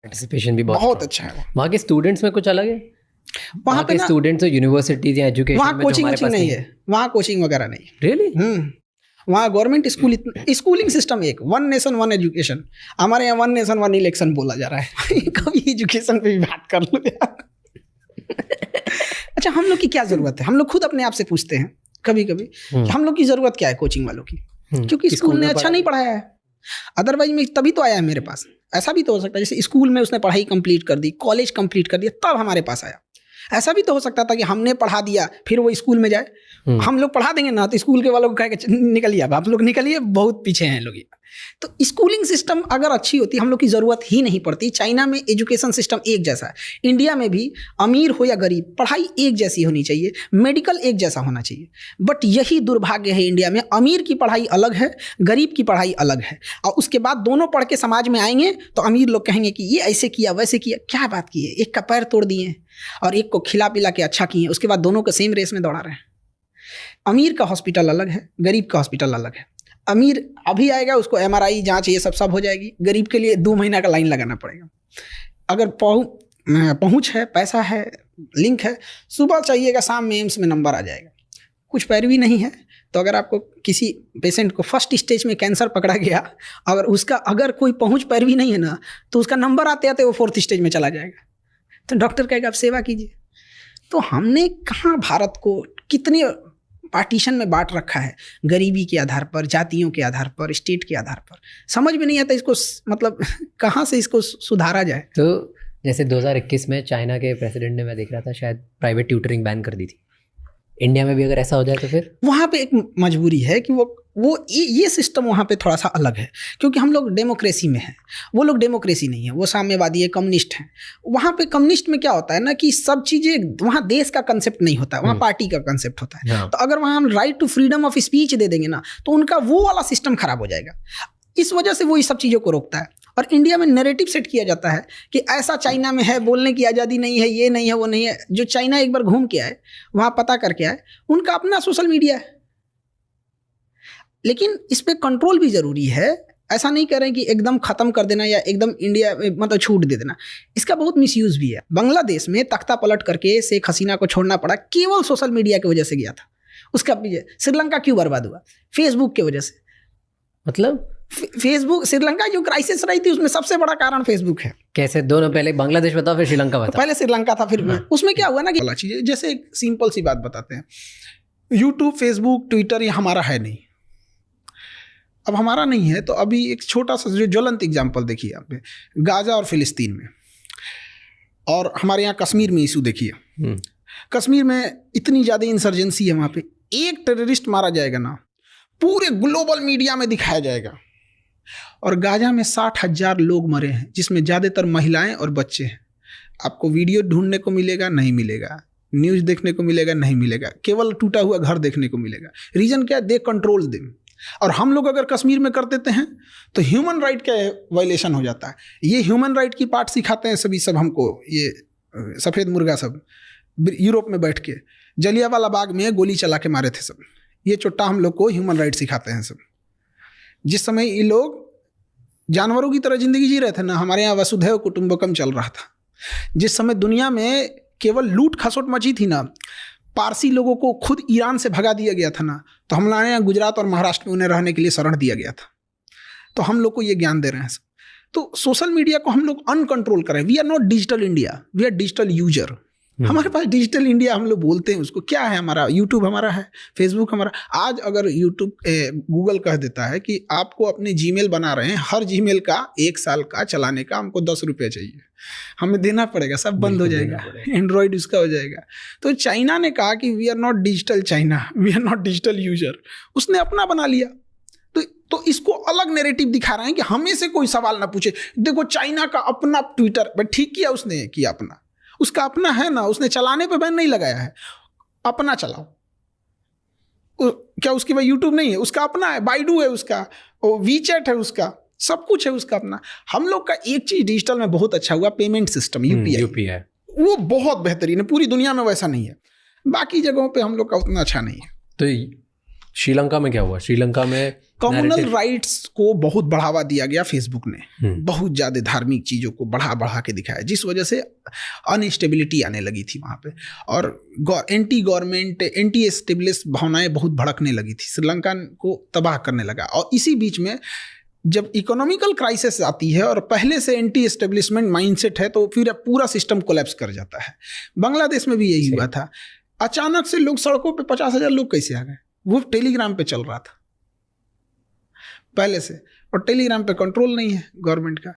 Participation भी बहुत अच्छा है। वहाँ के स्टूडेंट्स में कुछ अलग है? वहाँ पे स्टूडेंट्स यूनिवर्सिटीज या एजुकेशन वहाँ कोचिंग नहीं है, वहाँ कोचिंग वगैरह नहीं। रियली? वहाँ गवर्नमेंट स्कूल, स्कूलिंग सिस्टम एक, वन नेशन वन एजुकेशन। हमारे यहाँ वन नेशन वन इलेक्शन बोला जा रहा है। कभी एजुकेशन पे भी बात कर लो यार। अच्छा, हम लोग की क्या जरूरत है? हम लोग खुद अपने आप से पूछते हैं कभी कभी कि हम लोग की जरूरत क्या है कोचिंग वालों की? क्योंकि स्कूल ने अच्छा नहीं पढ़ाया है। अदरवाइज में तभी तो आया है मेरे पास। ऐसा भी तो हो सकता है जैसे स्कूल में उसने पढ़ाई कंप्लीट कर दी, कॉलेज कंप्लीट कर दिया, तब हमारे पास आया। ऐसा भी तो हो सकता था कि हमने पढ़ा दिया फिर वो स्कूल में जाए। हम लोग पढ़ा देंगे ना तो स्कूल के वालों को कहेगा निकलिए, अब आप लोग निकलिए, बहुत पीछे हैं लोग। तो स्कूलिंग सिस्टम अगर अच्छी होती हम लोग की ज़रूरत ही नहीं पड़ती। चाइना में एजुकेशन सिस्टम एक जैसा है, इंडिया में भी अमीर हो या गरीब पढ़ाई एक जैसी होनी चाहिए, मेडिकल एक जैसा होना चाहिए। बट यही दुर्भाग्य है इंडिया में, अमीर की पढ़ाई अलग है, गरीब की पढ़ाई अलग है, और उसके बाद दोनों पढ़ के समाज में आएंगे तो अमीर लोग कहेंगे कि ये ऐसे किया वैसे किया। क्या बात की है, एक का पैर तोड़ दिए और एक को खिला पिला के अच्छा किए, उसके बाद दोनों को सेम रेस में दौड़ा रहे हैं। अमीर का हॉस्पिटल अलग है, गरीब का हॉस्पिटल अलग है। अमीर अभी आएगा, उसको MRI जांच ये सब हो जाएगी। गरीब के लिए 2 महीना का लाइन लगाना पड़ेगा। अगर पहुँच है, पैसा है, लिंक है, सुबह चाहिएगा, शाम में एम्स में नंबर आ जाएगा। कुछ पैरवी नहीं है तो अगर आपको किसी पेशेंट को फर्स्ट स्टेज में कैंसर पकड़ा गया, अगर कोई पहुँच पैरवी नहीं है ना, तो उसका नंबर आते आते वो 4th स्टेज में चला जाएगा। तो डॉक्टर कहेगा आप सेवा कीजिए। तो हमने कहाँ भारत को कितने पार्टीशन में बांट रखा है, गरीबी के आधार पर, जातियों के आधार पर, स्टेट के आधार पर। समझ में नहीं आता इसको, मतलब कहाँ से इसको सुधारा जाए। तो जैसे 2021 में चाइना के प्रेसिडेंट ने, मैं देख रहा था, शायद प्राइवेट ट्यूटरिंग बैन कर दी थी। इंडिया में भी अगर ऐसा हो जाए तो फिर वहाँ पे एक मजबूरी है कि ये सिस्टम वहाँ पे थोड़ा सा अलग है, क्योंकि हम लोग डेमोक्रेसी में हैं, वो लोग डेमोक्रेसी नहीं है, वो साम्यवादी है, कम्युनिस्ट हैं। वहाँ पे कम्युनिस्ट में क्या होता है ना कि सब चीज़ें, वहाँ देश का कंसेप्ट नहीं होता है, वहाँ पार्टी का कंसेप्ट होता है। तो अगर वहाँ हम right to freedom of speech दे देंगे ना, तो उनका वो वाला सिस्टम खराब हो जाएगा। इस वजह से वो इस सब चीज़ों को रोकता है। और इंडिया में नैरेटिव सेट किया जाता है कि ऐसा चाइना में है, बोलने की आज़ादी नहीं है, ये नहीं है, वो नहीं है। जो चाइना एक बार घूम के आए, वहाँ पता करके आए, उनका अपना सोशल मीडिया है, लेकिन इस पे कंट्रोल भी ज़रूरी है। ऐसा नहीं कह रहे हैं कि एकदम ख़त्म कर देना या एकदम इंडिया में मतलब छूट दे देना। इसका बहुत मिसयूज़ भी है। बांग्लादेश में तख्ता पलट करके शेख हसीना को छोड़ना पड़ा, केवल सोशल मीडिया की वजह से गया था। उसका श्रीलंका क्यों बर्बाद हुआ? फेसबुक की वजह से। मतलब फेसबुक, श्रीलंका जो क्राइसिस रही थी उसमें सबसे बड़ा कारण फेसबुक है। कैसे? दोनों, पहले बांग्लादेश बताओ फिर श्रीलंका बताओ। पहले श्रीलंका था, फिर उसमें क्या हुआ ना कि चीज़ें, जैसे एक सिंपल सी बात बताते हैं, यूट्यूब, फेसबुक, ट्विटर ये हमारा है नहीं। अब हमारा नहीं है तो अभी एक छोटा सा जो ज्वलंत एग्जाम्पल देखिए आप, गाजा और फिलिस्तीन में, और हमारे यहाँ कश्मीर में इशू देखिए। कश्मीर में इतनी ज़्यादा इंसर्जेंसी है, वहाँ पे एक टेररिस्ट मारा जाएगा ना, पूरे ग्लोबल मीडिया में दिखाया जाएगा। और गाजा में 60,000 लोग मरे हैं, जिसमें ज़्यादातर महिलाएं और बच्चे हैं। आपको वीडियो ढूंढने को मिलेगा? नहीं मिलेगा। न्यूज़ देखने को मिलेगा? नहीं मिलेगा। केवल टूटा हुआ घर देखने को मिलेगा। रीज़न क्या है? They control them. और हम लोग अगर कश्मीर में कर देते हैं तो ह्यूमन राइट का वायलेशन हो जाता है। ये ह्यूमन राइट की पार्ट सिखाते हैं सब हमको, ये सफ़ेद मुर्गा सब यूरोप में बैठ के जलियांवाला बाग में गोली चला के मारे थे सब। ये चुट्टा हम लोग को ह्यूमन राइट सिखाते हैं सब। जिस समय ये लोग जानवरों की तरह ज़िंदगी जी रहे थे ना, हमारे यहाँ वसुधैव कुटुंबकम चल रहा था। जिस समय दुनिया में केवल लूट खसोट मची थी ना, पारसी लोगों को खुद ईरान से भगा दिया गया था ना, तो हमारे यहाँ गुजरात और महाराष्ट्र में उन्हें रहने के लिए शरण दिया गया था। तो हम लोग को ये ज्ञान दे रहे हैं सब। तो सोशल मीडिया को हम लोग अनकंट्रोल करें। We are not digital India, we are digital user. हमारे पास डिजिटल इंडिया हम लोग बोलते हैं उसको, क्या है हमारा? यूट्यूब हमारा है, फेसबुक हमारा। आज अगर यूट्यूब गूगल कह देता है कि आपको अपने जीमेल बना रहे हैं, हर जीमेल का 1 साल का चलाने का हमको 10 रुपये चाहिए, हमें देना पड़ेगा, सब बंद हो जाएगा, एंड्रॉयड उसका हो जाएगा। तो चाइना ने कहा कि we are not digital China, we are not digital user. उसने अपना बना लिया। तो इसको अलग नैरेटिव दिखा रहे हैं कि हमें से कोई सवाल ना पूछे। देखो चाइना का अपना ट्विटर, बट ठीक किया उसने, किया अपना, उसका अपना है ना, उसने चलाने पे बैन नहीं लगाया है, अपना चलाओ। क्या उसकी भाई यूट्यूब नहीं है? उसका अपना है, बाइडू है उसका, वीचैट है उसका, सब कुछ है उसका अपना। हम लोग का एक चीज डिजिटल में बहुत अच्छा हुआ, पेमेंट सिस्टम, यूपीआई, वो बहुत बेहतरीन है। पूरी दुनिया में वैसा नहीं है, बाकी जगहों पे हम लोग का उतना अच्छा नहीं है। तो श्रीलंका में क्या हुआ? श्रीलंका में कम्युनल Narrative. राइट्स को बहुत बढ़ावा दिया गया फेसबुक ने, हम्म। बहुत ज़्यादा धार्मिक चीज़ों को बढ़ा के दिखाया, जिस वजह से अनस्टेबिलिटी आने लगी थी वहाँ पे, और एंटी गवर्नमेंट एंटी एस्टेब्लिश भावनाएं बहुत भड़कने लगी थी, श्रीलंका को तबाह करने लगा। और इसी बीच में जब इकोनॉमिकल क्राइसिस आती है और पहले से एंटी एस्टेब्लिशमेंट माइंडसेट है तो फिर पूरा सिस्टम कोलैप्स कर जाता है। बांग्लादेश में भी यही हुआ था, अचानक से लोग सड़कों पे 50,000 लोग कैसे आ गए? वो टेलीग्राम पे चल रहा था पहले से, और टेलीग्राम पे कंट्रोल नहीं है गवर्नमेंट का।